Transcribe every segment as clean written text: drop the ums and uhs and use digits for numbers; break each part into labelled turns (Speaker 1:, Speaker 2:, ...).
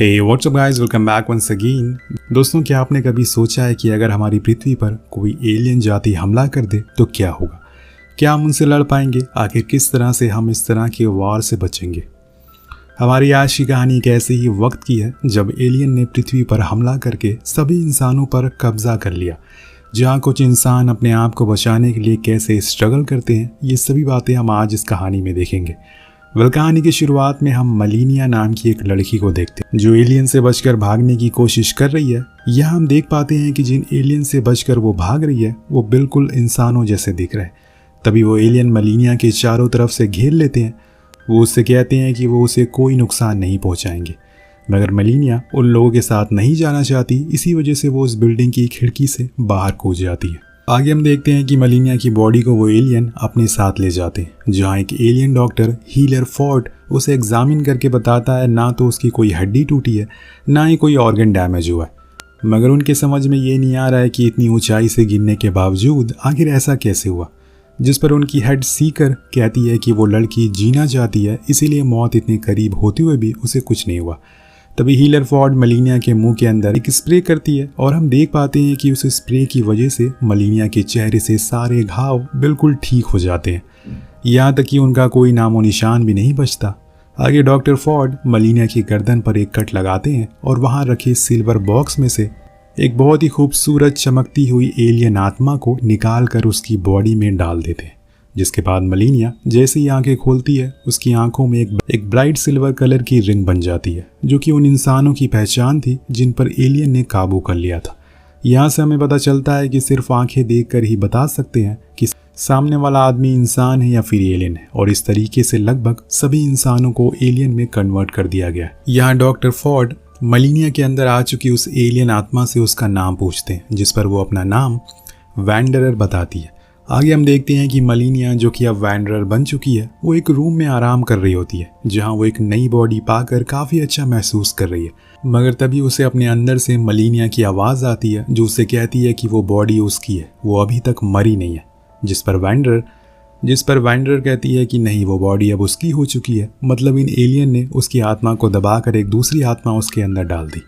Speaker 1: हे what's up guys, welcome back once again. दोस्तों, क्या आपने कभी सोचा है कि अगर हमारी पृथ्वी पर कोई एलियन जाति हमला कर दे तो क्या होगा? क्या हम उनसे लड़ पाएंगे? आखिर किस तरह से हम इस तरह के वार से बचेंगे? हमारी आज की कहानी एक ऐसे ही वक्त की है जब एलियन ने पृथ्वी पर हमला करके सभी इंसानों पर कब्जा कर लिया। जहाँ कुछ इंसान अपने आप को बचाने के लिए कैसे स्ट्रगल करते हैं, ये सभी बातें हम आज इस कहानी में देखेंगे। कहानी की शुरुआत में हम मलीनिया नाम की एक लड़की को देखते हैं जो एलियन से बचकर भागने की कोशिश कर रही है। यहाँ हम देख पाते हैं कि जिन एलियन से बचकर वो भाग रही है वो बिल्कुल इंसानों जैसे दिख रहे हैं। तभी वो एलियन मलीनिया के चारों तरफ से घेर लेते हैं। वो उससे कहते हैं कि वो उसे कोई नुकसान नहीं पहुंचाएंगे, मगर मलीनिया उन लोगों के साथ नहीं जाना चाहती। इसी वजह से वो उस बिल्डिंग की खिड़की से बाहर कूद जाती है। आगे हम देखते हैं कि मलीनिया की बॉडी को वो एलियन अपने साथ ले जाते हैं, जहाँ एक एलियन डॉक्टर हीलर फोर्ड उसे एग्जामिन करके बताता है ना तो उसकी कोई हड्डी टूटी है, ना ही कोई ऑर्गन डैमेज हुआ है। मगर उनके समझ में ये नहीं आ रहा है कि इतनी ऊंचाई से गिरने के बावजूद आखिर ऐसा कैसे हुआ। जिस पर उनकी हेड सीकर कहती है कि वो लड़की जीना चाहती है, इसीलिए मौत इतने करीब होते हुए भी उसे कुछ नहीं हुआ। तभी हीलर फोर्ड मलीनिया के मुंह के अंदर एक स्प्रे करती है और हम देख पाते हैं कि उस स्प्रे की वजह से मलीनिया के चेहरे से सारे घाव बिल्कुल ठीक हो जाते हैं, यहाँ तक कि उनका कोई नामो निशान भी नहीं बचता। आगे डॉक्टर फोर्ड मलीनिया की गर्दन पर एक कट लगाते हैं और वहाँ रखे सिल्वर बॉक्स में से एक बहुत ही खूबसूरत चमकती हुई एलियन आत्मा को निकाल कर उसकी बॉडी में डाल देते हैं। जिसके बाद मलीनिया जैसे ही आंखें खोलती है, उसकी आंखों में एक ब्राइट सिल्वर कलर की रिंग बन जाती है, जो कि उन इंसानों की पहचान थी जिन पर एलियन ने काबू कर लिया था। यहाँ से हमें पता चलता है कि सिर्फ आंखें देखकर ही बता सकते हैं कि सामने वाला आदमी इंसान है या फिर एलियन है, और इस तरीके से लगभग सभी इंसानों को एलियन में कन्वर्ट कर दिया गया। यहाँ डॉक्टर फोर्ड मलीनिया के अंदर आ चुकी उस एलियन आत्मा से उसका नाम पूछते हैं, जिस पर वो अपना नाम वैंडरर बताती है। आगे हम देखते हैं कि मलीनिया, जो कि अब वैंडरर बन चुकी है, वो एक रूम में आराम कर रही होती है, जहां वो एक नई बॉडी पाकर काफ़ी अच्छा महसूस कर रही है। मगर तभी उसे अपने अंदर से मलीनिया की आवाज़ आती है जो उसे कहती है कि वो बॉडी उसकी है, वो अभी तक मरी नहीं है। जिस पर वैंडरर कहती है कि नहीं, वो बॉडी अब उसकी हो चुकी है, मतलब इन एलियन ने उसकी आत्मा को दबाकर एक दूसरी आत्मा उसके अंदर डाल दी।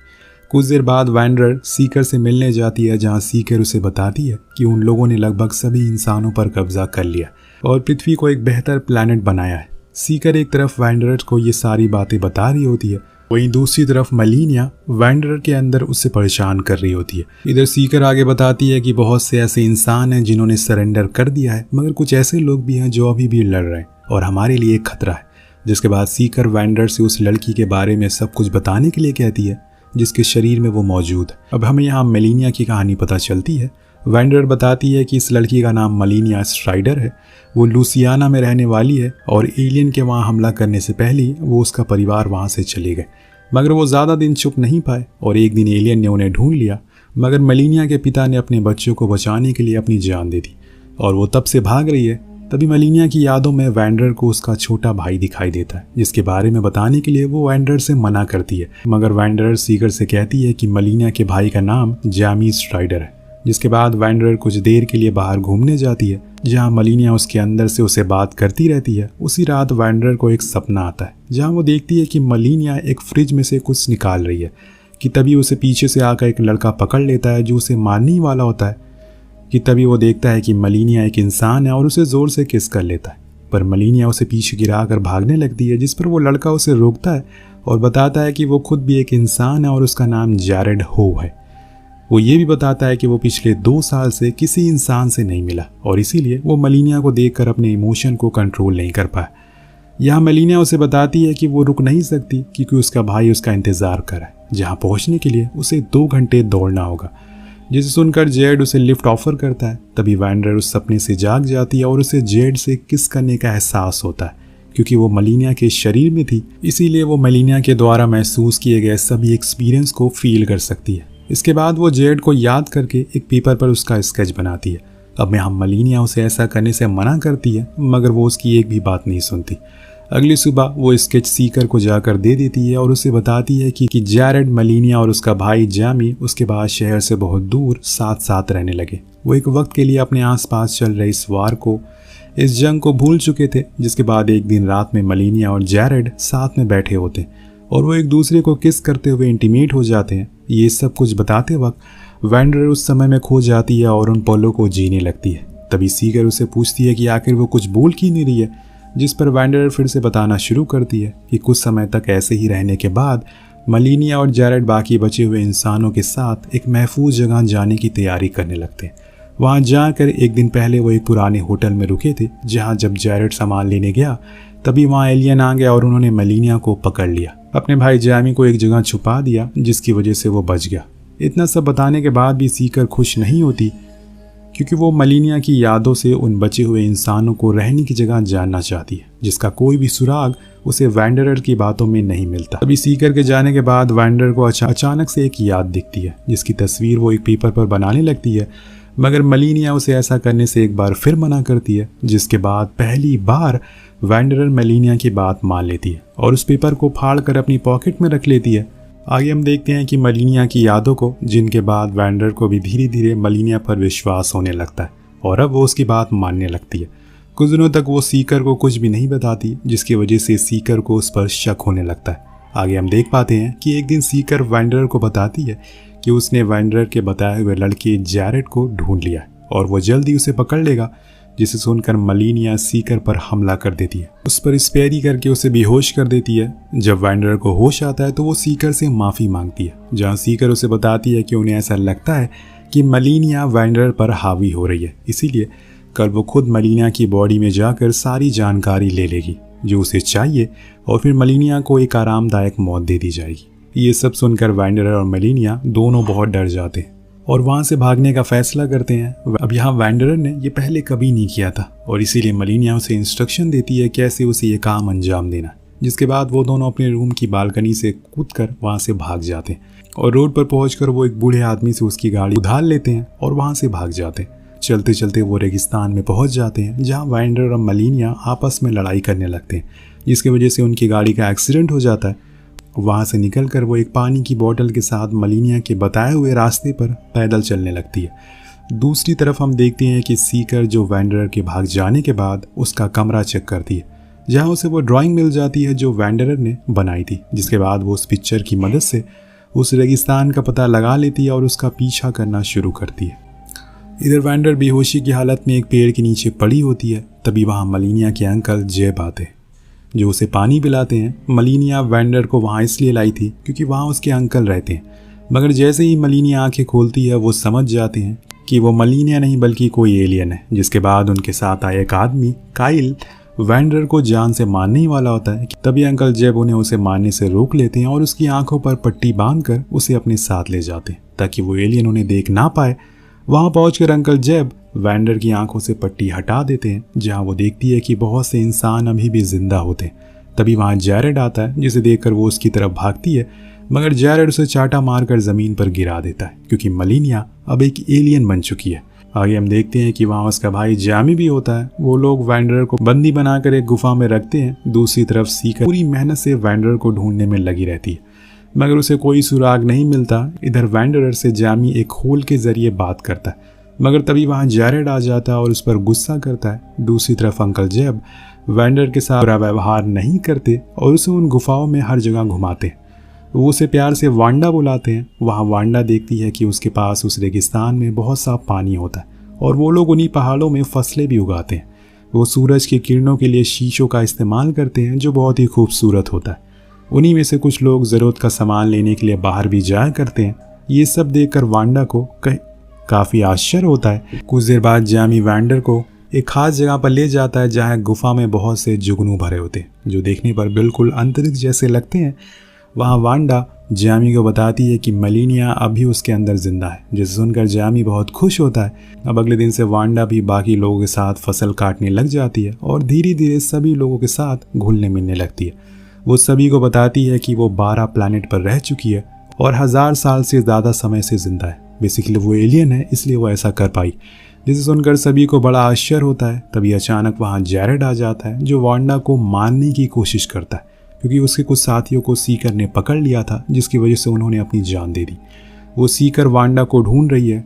Speaker 1: कुछ देर बाद वैंडरर सीकर से मिलने जाती है, जहां सीकर उसे बताती है कि उन लोगों ने लगभग सभी इंसानों पर कब्जा कर लिया और पृथ्वी को एक बेहतर प्लैनेट बनाया है। सीकर एक तरफ वैंडरर को ये सारी बातें बता रही होती है, वहीं दूसरी तरफ मलीनिया वैंडरर के अंदर उससे परेशान कर रही होती है। इधर सीकर आगे बताती है कि बहुत से ऐसे इंसान हैं जिन्होंने सरेंडर कर दिया है, मगर कुछ ऐसे लोग भी हैं जो अभी भी लड़ रहे हैं और हमारे लिए एक खतरा है। जिसके बाद सीकर वैंडरर से उस लड़की के बारे में सब कुछ बताने के लिए कहती है जिसके शरीर में वो मौजूद है। अब हमें यहाँ मलीनिया की कहानी पता चलती है। वैंडरर बताती है कि इस लड़की का नाम मलीनिया स्ट्राइडर है, वो लुसियाना में रहने वाली है और एलियन के वहाँ हमला करने से पहले वो उसका परिवार वहाँ से चले गए। मगर वो ज़्यादा दिन छुप नहीं पाए और एक दिन एलियन ने उन्हें ढूंढ लिया। मगर मलीनिया के पिता ने अपने बच्चों को बचाने के लिए अपनी जान दे दी और वो तब से भाग रही है। तभी मलीनिया की यादों में वैंडरर को उसका छोटा भाई दिखाई देता है, जिसके बारे में बताने के लिए वो वैंडरर से मना करती है। मगर वैंडरर सीकर से कहती है कि मलीनिया के भाई का नाम जैमी स्ट्राइडर है। जिसके बाद वैंडरर कुछ देर के लिए बाहर घूमने जाती है, जहां मलीनिया उसके अंदर से उसे बात करती रहती है। उसी रात वैंडरर को एक सपना आता है, जहां वो देखती है कि मलीनिया एक फ्रिज में से कुछ निकाल रही है कि तभी उसे पीछे से आकर एक लड़का पकड़ लेता है जो उसे मारने ही वाला होता है। कि तभी वो देखता है कि मलीनिया एक इंसान है और उसे ज़ोर से किस कर लेता है, पर मलीनिया उसे पीछे गिराकर भागने लगती है। जिस पर वो लड़का उसे रोकता है और बताता है कि वो खुद भी एक इंसान है और उसका नाम जैरेड हो है। वो ये भी बताता है कि वो पिछले 2 साल से किसी इंसान से नहीं मिला और इसीलिए वो मलीनिया को देखकर अपने इमोशन को कंट्रोल नहीं कर पाया। यहाँ मलीनिया उसे बताती है कि वो रुक नहीं सकती क्योंकि उसका भाई उसका इंतज़ार कर रहा है, जहाँ पहुँचने के लिए उसे 2 घंटे दौड़ना होगा। जिसे सुनकर जेड उसे लिफ्ट ऑफर करता है। तभी वैंडरर उस सपने से जाग जाती है और उसे जेड से किस करने का एहसास होता है। क्योंकि वो मलीनिया के शरीर में थी, इसीलिए वो मलीनिया के द्वारा महसूस किए गए सभी एक्सपीरियंस को फील कर सकती है। इसके बाद वो जेड को याद करके एक पेपर पर उसका स्केच बनाती है। अब हम मलीनिया उसे ऐसा करने से मना करती है, मगर वो उसकी एक भी बात नहीं सुनती। अगली सुबह वो स्केच सीकर को जाकर दे देती है और उसे बताती है कि जैरेड, मलीनिया और उसका भाई जैमी उसके बाद शहर से बहुत दूर साथ साथ रहने लगे। वो एक वक्त के लिए अपने आसपास चल रहे इस वार को, इस जंग को भूल चुके थे। जिसके बाद एक दिन रात में मलीनिया और जैरेड साथ में बैठे होते और वो एक दूसरे को किस करते हुए इंटीमेट हो जाते हैं। ये सब कुछ बताते वक्त वैंडरर उस समय में खो जाती है और उन पलों को जीने लगती है। तभी सीकर उसे पूछती है कि आखिर वो कुछ बोल क्यों नहीं रही है, जिस पर वैंडरर फिर से बताना शुरू करती है कि कुछ समय तक ऐसे ही रहने के बाद मलीनिया और जैरेड बाकी बचे हुए इंसानों के साथ एक महफूज जगह जाने की तैयारी करने लगते हैं। वहाँ जाकर एक दिन पहले वो एक पुराने होटल में रुके थे, जहाँ जब जैरेड सामान लेने गया तभी वहाँ एलियन आ गया और उन्होंने मलीनिया को पकड़ लिया। अपने भाई जैमी को एक जगह छुपा दिया, जिसकी वजह से वो बच गया। इतना सब बताने के बाद भी सीकर खुश नहीं होती, क्योंकि वो मलीनिया की यादों से उन बचे हुए इंसानों को रहने की जगह जानना चाहती है, जिसका कोई भी सुराग उसे वैंडरर की बातों में नहीं मिलता। अभी सीकर के जाने के बाद वैंडरर को अचानक से एक याद दिखती है, जिसकी तस्वीर वो एक पेपर पर बनाने लगती है, मगर मलीनिया उसे ऐसा करने से एक बार फिर मना करती है, जिसके बाद पहली बार वैंडरर मलीनिया की बात मान लेती है और उस पेपर को फाड़ कर अपनी पॉकेट में रख लेती है। आगे हम देखते हैं कि मलीनिया की यादों को, जिनके बाद वैंडरर को भी धीरे धीरे मलीनिया पर विश्वास होने लगता है और अब वो उसकी बात मानने लगती है। कुछ दिनों तक वो सीकर को कुछ भी नहीं बताती, जिसकी वजह से सीकर को उस पर शक होने लगता है। आगे हम देख पाते हैं कि एक दिन सीकर वैंडरर को बताती है कि उसने वैंडरर के बताए हुए लड़के जैरेड को ढूंढ लिया और वो जल्दी उसे पकड़ लेगा, जिसे सुनकर मलीनिया सीकर पर हमला कर देती है, उस पर स्पेरी करके उसे बेहोश कर देती है। जब वैंडरर को होश आता है तो वो सीकर से माफ़ी मांगती है, जहाँ सीकर उसे बताती है कि उन्हें ऐसा लगता है कि मलीनिया वैंडरर पर हावी हो रही है, इसीलिए कल वो खुद मलीनिया की बॉडी में जाकर सारी जानकारी ले लेगी जो उसे चाहिए और फिर मलीनिया को एक आरामदायक मौत दे दी जाएगी। ये सब सुनकर वैंडरर और मलीनिया दोनों बहुत डर जाते हैं और वहाँ से भागने का फैसला करते हैं। अब यहाँ वैंडरर ने ये पहले कभी नहीं किया था और इसीलिए मलीनिया उसे इंस्ट्रक्शन देती है कैसे उसे ये काम अंजाम देना, जिसके बाद वो दोनों अपने रूम की बालकनी से कूदकर वहाँ से भाग जाते हैं और रोड पर पहुंचकर वो एक बूढ़े आदमी से उसकी गाड़ी उधार लेते हैं और वहाँ से भाग जाते हैं। चलते चलते वो रेगिस्तान में पहुंच जाते हैं, जहाँ वैंडरर और मलीनिया आपस में लड़ाई करने लगते हैं, जिसकी वजह से उनकी गाड़ी का एक्सीडेंट हो जाता है। वहाँ से निकलकर वो एक पानी की बोतल के साथ मलीनिया के बताए हुए रास्ते पर पैदल चलने लगती है। दूसरी तरफ हम देखते हैं कि सीकर जो वैंडरर के भाग जाने के बाद उसका कमरा चेक करती है, जहाँ उसे वो ड्राइंग मिल जाती है जो वैंडरर ने बनाई थी, जिसके बाद वो उस पिक्चर की मदद से उस रेगिस्तान का पता लगा लेती है और उसका पीछा करना शुरू करती है। इधर वैंडरर बेहोशी की हालत में एक पेड़ के नीचे पड़ी होती है। तभी वहाँ मलीनिया के अंकल जेब आते हैं, जो उसे पानी पिलाते हैं। मलीनिया वैंडरर को वहाँ इसलिए लाई थी क्योंकि वहाँ उसके अंकल रहते हैं, मगर जैसे ही मलीनिया आंखें खोलती है वो समझ जाते हैं कि वो मलीनिया नहीं बल्कि कोई एलियन है। जिसके बाद उनके साथ आए एक आदमी काइल वैंडरर को जान से मारने ही वाला होता है। तभी अंकल जेब उन्हें उसे मारने से रोक लेते हैं और उसकी आंखों पर पट्टी बांधकर उसे अपने साथ ले जाते हैं ताकि वो एलियन उन्हें देख ना पाए। वहाँ पहुंचकर अंकल जेब वैंडरर की आंखों से पट्टी हटा देते हैं, जहाँ वो देखती है कि बहुत से इंसान अभी भी जिंदा होते हैं। तभी वहाँ जैरेड आता है, जिसे देखकर वो उसकी तरफ भागती है, मगर जैरेड उसे चाटा मारकर ज़मीन पर गिरा देता है क्योंकि मलीनिया अब एक एलियन बन चुकी है। आगे हम देखते हैं कि वहाँ उसका भाई जैमी भी होता है। वो लोग वैंडरर को बंदी बनाकर एक गुफा में रखते हैं। दूसरी तरफ सीकर पूरी मेहनत से वैंडरर को ढूंढने में लगी रहती है, मगर उसे कोई सुराग नहीं मिलता। इधर वैंडरर से जैमी एक होल के जरिए बात करता है, मगर तभी वहाँ जैरेड आ जाता है और उस पर गुस्सा करता है। दूसरी तरफ अंकल जेब वैंडरर के साथ बुरा व्यवहार नहीं करते और उसे उन गुफाओं में हर जगह घुमाते हैं। वो उसे प्यार से वांडा बुलाते हैं। वहाँ वांडा देखती है कि उसके पास उस रेगिस्तान में बहुत सा पानी होता है और वो लोग उन्हीं पहाड़ों में फसलें भी उगाते हैं। वो सूरज की किरणों के लिए शीशों का इस्तेमाल करते हैं जो बहुत ही खूबसूरत होता है। उन्हीं में से कुछ लोग ज़रूरत का सामान लेने के लिए बाहर भी जाया करते हैं। ये सब देखकर वांडा को काफ़ी आश्चर्य होता है। कुछ देर बाद जैमी वैंडरर को एक खास जगह पर ले जाता है, जहाँ गुफा में बहुत से जुगनू भरे होते हैं जो देखने पर बिल्कुल अंतरिक्ष जैसे लगते हैं। वहाँ वांडा जैमी को बताती है कि मलीनिया अभी उसके अंदर जिंदा है, जिसे सुनकर जैमी बहुत खुश होता है। अब अगले दिन से वांडा भी बाकी लोगों के साथ फसल काटने लग जाती है और धीरे धीरे सभी लोगों के साथ घुलने मिलने लगती है। वो सभी को बताती है कि वो 12 प्लैनेट पर रह चुकी है और 1000 साल से ज़्यादा समय से जिंदा है। बेसिकली वो एलियन है, इसलिए वो ऐसा कर पाई, जिसे सुनकर सभी को बड़ा आश्चर्य होता है। तभी अचानक वहाँ जैरेड आ जाता है, जो वांडा को मारने की कोशिश करता है क्योंकि उसके कुछ साथियों को सीकर ने पकड़ लिया था, जिसकी वजह से उन्होंने अपनी जान दे दी। वो सीकर वांडा को ढूंढ रही है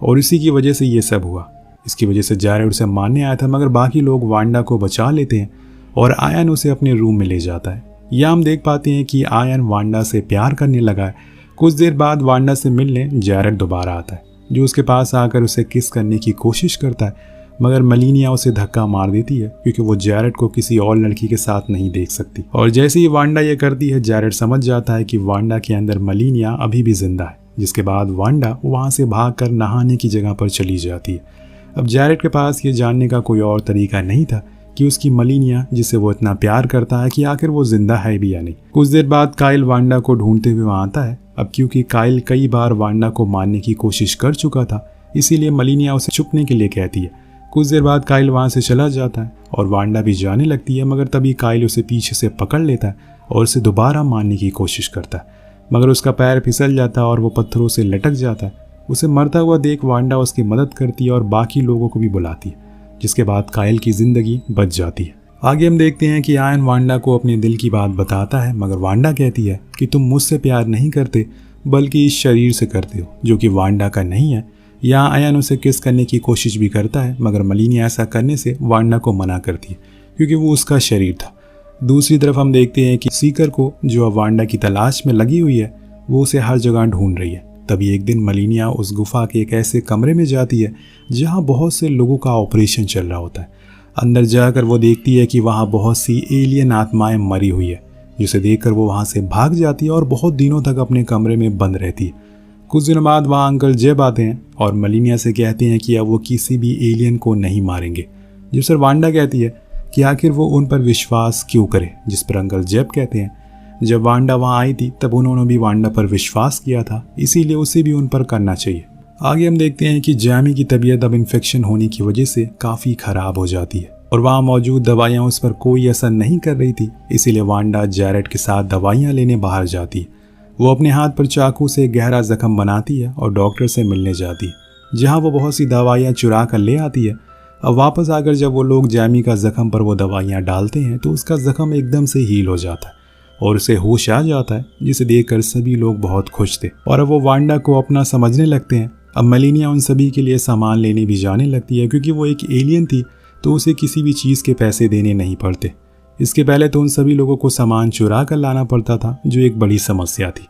Speaker 1: और इसी की वजह से ये सब हुआ। इसकी वजह से जैरेड उसे मारने आया था, मगर बाकी लोग वांडा को बचा लेते हैं और आयन उसे अपने रूम में ले जाता है। यह हम देख पाते हैं कि आयन वांडा से प्यार करने लगा है। कुछ देर बाद वांडा से मिलने जैरेड दोबारा आता है, जो उसके पास आकर उसे किस करने की कोशिश करता है, मगर मलीनिया उसे धक्का मार देती है क्योंकि वो जैरेड को किसी और लड़की के साथ नहीं देख सकती। और जैसे ही वांडा ये करती है, जैरेड समझ जाता है कि वांडा के अंदर मलीनिया अभी भी जिंदा है, जिसके बाद वांडा वहाँ से भागकर नहाने की जगह पर चली जाती है। अब जैरेड के पास ये जानने का कोई और तरीका नहीं था कि उसकी मलीनिया, जिसे वो इतना प्यार करता है, कि आखिर वो जिंदा है भी या नहीं। कुछ देर बाद काइल वांडा को ढूंढते हुए वहाँ आता है। अब क्योंकि काइल कई बार वांडा को मारने की कोशिश कर चुका था, इसीलिए मलीनिया उसे छुपने के लिए कहती है। कुछ देर बाद काइल वहाँ से चला जाता है और वांडा भी जाने लगती है, मगर तभी काइल उसे पीछे से पकड़ लेता है और उसे दोबारा मारने की कोशिश करता है, मगर उसका पैर फिसल जाता है और वो पत्थरों से लटक जाता है। उसे मरता हुआ देख वांडा उसकी मदद करती है और बाकी लोगों को भी बुलाती है, जिसके बाद काइल की जिंदगी बच जाती है। आगे हम देखते हैं कि आयन वांडा को अपने दिल की बात बताता है, मगर वांडा कहती है कि तुम मुझसे प्यार नहीं करते बल्कि इस शरीर से करते हो, जो कि वांडा का नहीं है। यहाँ आयन उसे किस करने की कोशिश भी करता है, मगर मलीनिया ऐसा करने से वांडा को मना करती है क्योंकि वो उसका शरीर था। दूसरी तरफ हम देखते हैं कि सीकर को, जो अब वांडा की तलाश में लगी हुई है, वो उसे हर जगह ढूंढ रही है। तभी एक दिन मलीनिया उस गुफा के एक ऐसे कमरे में जाती है जहाँ बहुत से लोगों का ऑपरेशन चल रहा होता है। अंदर जाकर वो देखती है कि वहाँ बहुत सी एलियन आत्माएं मरी हुई है, जिसे देखकर वो वहाँ से भाग जाती है और बहुत दिनों तक अपने कमरे में बंद रहती है। कुछ दिनों बाद वहाँ अंकल जेब आते हैं और मलीनिया से कहते हैं कि अब वो किसी भी एलियन को नहीं मारेंगे, जिस पर वांडा कहती है कि आखिर वो उन पर विश्वास क्यों करे, जिस पर अंकल जेब कहते हैं जब वांडा वहाँ आई थी तब उन्होंने भी वांडा पर विश्वास किया था, इसीलिए उसे भी उन पर करना चाहिए। आगे हम देखते हैं कि जैमी की तबीयत अब इन्फेक्शन होने की वजह से काफ़ी ख़राब हो जाती है और वहाँ मौजूद दवाइयाँ उस पर कोई असर नहीं कर रही थी, इसीलिए वांडा जैरेड के साथ दवाइयाँ लेने बाहर जाती है। वो अपने हाथ पर चाकू से गहरा जख्म बनाती है और डॉक्टर से मिलने जाती है, जहाँ वो बहुत सी दवाइयाँ चुरा कर ले आती है। अब वापस आकर जब वो लोग जैमी का जख्म पर वो दवाइयाँ डालते हैं तो उसका जख्म एकदम से हील हो जाता है और उसे होश आ जाता है, जिसे देखकर सभी लोग बहुत खुश थे और अब वो वांडा को अपना समझने लगते हैं। अब मलीनिया उन सभी के लिए सामान लेने भी जाने लगती है, क्योंकि वो एक एलियन थी तो उसे किसी भी चीज़ के पैसे देने नहीं पड़ते। इसके पहले तो उन सभी लोगों को सामान चुरा कर लाना पड़ता था, जो एक बड़ी समस्या थी।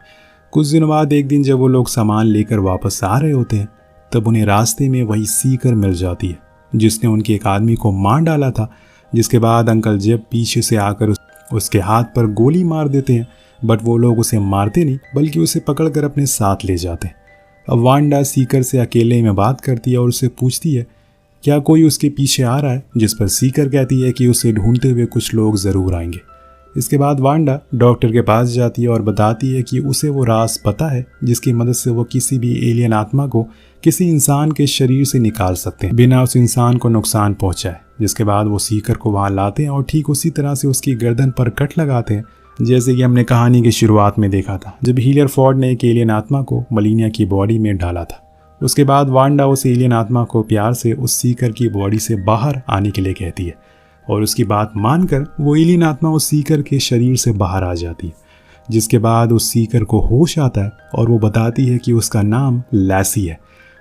Speaker 1: कुछ दिनों बाद एक दिन जब वो लोग सामान लेकर वापस आ रहे होते हैं तब उन्हें रास्ते में वही सीकर मिल जाती है, जिसने उनके एक आदमी को मार डाला था। जिसके बाद अंकल जेब पीछे से आकर उसके हाथ पर गोली मार देते हैं, बट वो लोग उसे मारते नहीं बल्कि उसे पकड़कर अपने साथ ले जाते हैं। अब वांडा सीकर से अकेले में बात करती है और उससे पूछती है क्या कोई उसके पीछे आ रहा है, जिस पर सीकर कहती है कि उसे ढूंढते हुए कुछ लोग ज़रूर आएंगे। इसके बाद वांडा डॉक्टर के पास जाती है और बताती है कि उसे वो राज पता है जिसकी मदद से वो किसी भी एलियन आत्मा को किसी इंसान के शरीर से निकाल सकते हैं बिना उस इंसान को नुकसान पहुंचाए। जिसके बाद वो सीकर को वहां लाते हैं और ठीक उसी तरह से उसकी गर्दन पर कट लगाते हैं, जैसे कि हमने कहानी की शुरुआत में देखा था जब हीलर फोर्ड ने एक एलियन आत्मा को मलीनिया की बॉडी में डाला था। उसके बाद वांडा उस एलियन आत्मा को प्यार से उस सीकर की बॉडी से बाहर आने के लिए कहती है और उसकी बात मानकर वो एलियन आत्मा उस सीकर के शरीर से बाहर आ जाती है। जिसके बाद उस सीकर को होश आता है और वो बताती है कि उसका नाम लैसी है।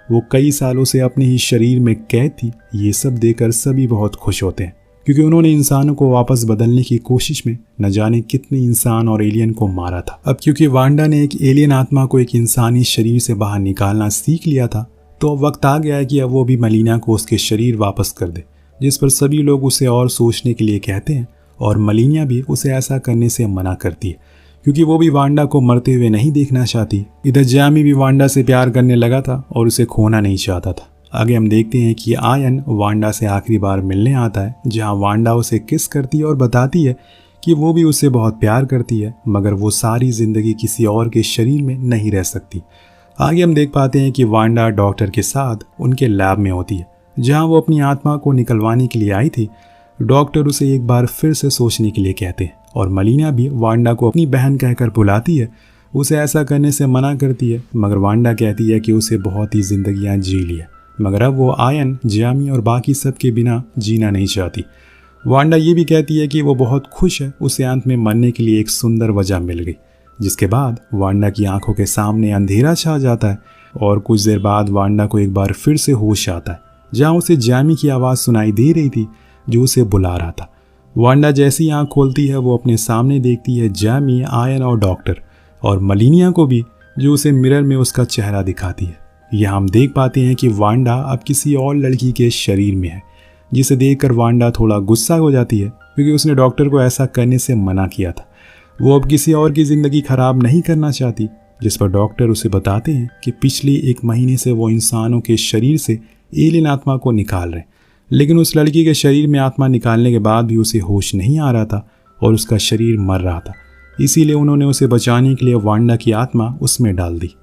Speaker 1: वो कई सालों से अपने ही शरीर में कैद थी। ये सब देखकर सभी बहुत खुश होते हैं, क्योंकि उन्होंने इंसानों को वापस बदलने की कोशिश में न जाने कितने इंसान और एलियन को मारा था। अब क्योंकि वांडा ने एक एलियन आत्मा को एक इंसानी शरीर से बाहर निकालना सीख लिया था, तो अब वक्त आ गया है कि अब वो भी मलीनिया को उसके शरीर वापस कर दे, जिस पर सभी लोग उसे और सोचने के लिए कहते हैं और मलीनिया भी उसे ऐसा करने से मना करती है, क्योंकि वो भी वांडा को मरते हुए नहीं देखना चाहती। इधर जैमी भी वांडा से प्यार करने लगा था और उसे खोना नहीं चाहता था। आगे हम देखते हैं कि आयन वांडा से आखिरी बार मिलने आता है, जहां वांडा उसे किस करती है और बताती है कि वो भी उससे बहुत प्यार करती है, मगर वो सारी जिंदगी किसी और के शरीर में नहीं रह सकती। आगे हम देख पाते हैं कि वांडा डॉक्टर के साथ उनके लैब में होती है, जहां वो अपनी आत्मा को निकलवाने के लिए आई थी। डॉक्टर उसे एक बार फिर से सोचने के लिए कहते हैं और मलीनिया भी वांडा को अपनी बहन कहकर बुलाती है। उसे ऐसा करने से मना करती है, मगर वांडा कहती है कि उसे बहुत ही जिंदगियां जी ली है, मगर अब वो आयन, जैमी और बाकी सब के बिना जीना नहीं चाहती। वांडा ये भी कहती है कि वो बहुत खुश है, उसे अंत में मरने के लिए एक सुंदर वजह मिल गई। जिसके बाद वांडा की आंखों के सामने अंधेरा छा जाता है और कुछ देर बाद वांडा को एक बार फिर से होश आता है, जहाँ उसे जैमी की आवाज़ सुनाई दे रही थी जो उसे बुला रहा था। वांडा जैसी ही आँख खोलती है वो अपने सामने देखती है जैमी, आयन और डॉक्टर और मलीनिया को भी, जो उसे मिरर में उसका चेहरा दिखाती है। यह हम देख पाते हैं कि वांडा अब किसी और लड़की के शरीर में है, जिसे देखकर वांडा थोड़ा गुस्सा हो जाती है क्योंकि उसने डॉक्टर को ऐसा करने से मना किया था। वो अब किसी और की ज़िंदगी खराब नहीं करना चाहती, जिस पर डॉक्टर उसे बताते हैं कि पिछले 1 महीने से वो इंसानों के शरीर से एलियन आत्मा को निकाल रहे हैं, लेकिन उस लड़की के शरीर में आत्मा निकालने के बाद भी उसे होश नहीं आ रहा था और उसका शरीर मर रहा था। इसीलिए उन्होंने उसे बचाने के लिए वांडा की आत्मा उसमें डाल दी।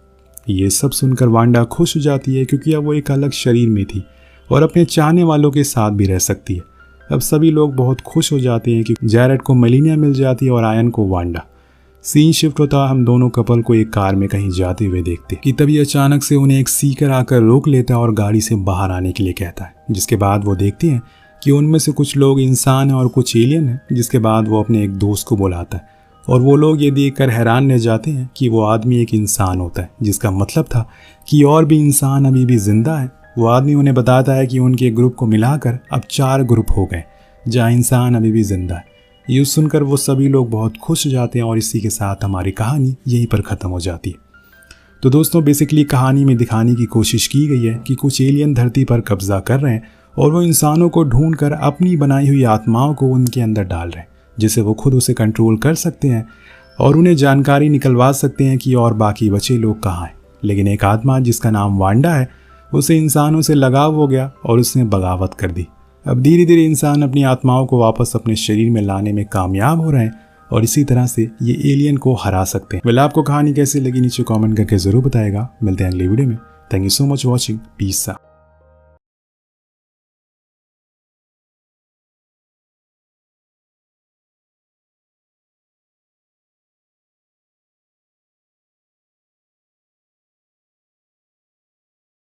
Speaker 1: ये सब सुनकर वांडा खुश हो जाती है क्योंकि अब वो एक अलग शरीर में थी और अपने चाहने वालों के साथ भी रह सकती है। अब सभी लोग बहुत खुश हो जाते हैं कि जैरेड को मलीनिया मिल जाती है और आयन को वांडा। सीन शिफ्ट होता, हम दोनों कपल को एक कार में कहीं जाते हुए देखते कि तभी अचानक से उन्हें एक सीकर आकर रोक लेता है और गाड़ी से बाहर आने के लिए कहता है, जिसके बाद वो देखते हैं कि उनमें से कुछ लोग इंसान हैं और कुछ एलियन हैं। जिसके बाद वो अपने एक दोस्त को बुलाता है और वो लोग ये देखकर हैरान रह जाते हैं कि वो आदमी एक इंसान होता है, जिसका मतलब था कि और भी इंसान अभी भी जिंदा है। वो आदमी उन्हें बताता है कि उनके ग्रुप को मिलाकर अब 4 ग्रुप हो गए जहाँ इंसान अभी भी जिंदा है। ये सुनकर वो सभी लोग बहुत खुश हो जाते हैं और इसी के साथ हमारी कहानी यहीं पर ख़त्म हो जाती है। तो दोस्तों, बेसिकली कहानी में दिखाने की कोशिश की गई है कि कुछ एलियन धरती पर कब्जा कर रहे हैं और वो इंसानों को ढूंढकर अपनी बनाई हुई आत्माओं को उनके अंदर डाल रहे हैं, जिससे वो खुद उसे कंट्रोल कर सकते हैं और उन्हें जानकारी निकलवा सकते हैं कि और बाकी बचे लोग कहाँ हैं। लेकिन एक आत्मा जिसका नाम वांडा है, उसे इंसानों से लगाव हो गया और उसने बगावत कर दी। अब धीरे धीरे इंसान अपनी आत्माओं को वापस अपने शरीर में लाने में कामयाब हो रहे हैं और इसी तरह से ये एलियन को हरा सकते हैं। वेल, आपको कहानी कैसी लगी नीचे कमेंट करके जरूर बताएगा। मिलते हैं अगली वीडियो में। Thank you so much watching. Piece.